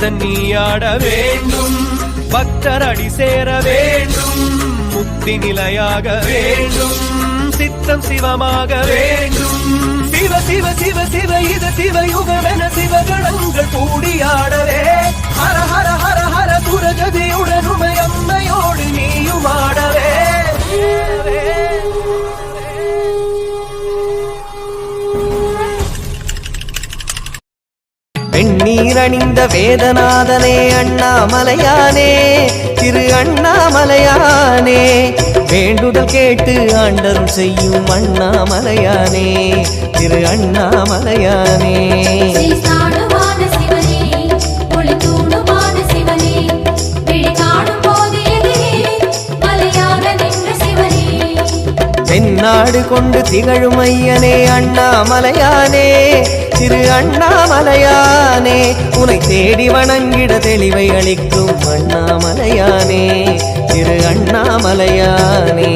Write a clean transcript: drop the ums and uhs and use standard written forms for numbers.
பக்தன் நீயாட வேண்டும், பக்தர் அடி சேர வேண்டும், முக்தி நிலையாக வேண்டும், சித்தம் சிவமாக வேண்டும். சிவ சிவ சிவ சிவ இது சிவயுகமென சிவகணங்கள் கூடியாடவே ஹர ஹர ஹர ஹர துரஜதியுடன் உமையம்மையோடு நீயும் ஆடவே. வெண்ணீர் அணிந்த வேதநாதனே அண்ணாமலையானே, திரு அண்ணாமலையானே, வேண்டுதல் கேட்டு ஆண்டரும் செய்யும் அண்ணாமலையானே, திரு அண்ணாமலையானே. தென்னாடு கொண்டு திகழும் ஐயனே அண்ணாமலையானே, திரு அண்ணாமலையானே, உனை தேடி வணங்கிட தெளிவை அளிக்கும் அண்ணாமலையானே, திரு அண்ணாமலையானே.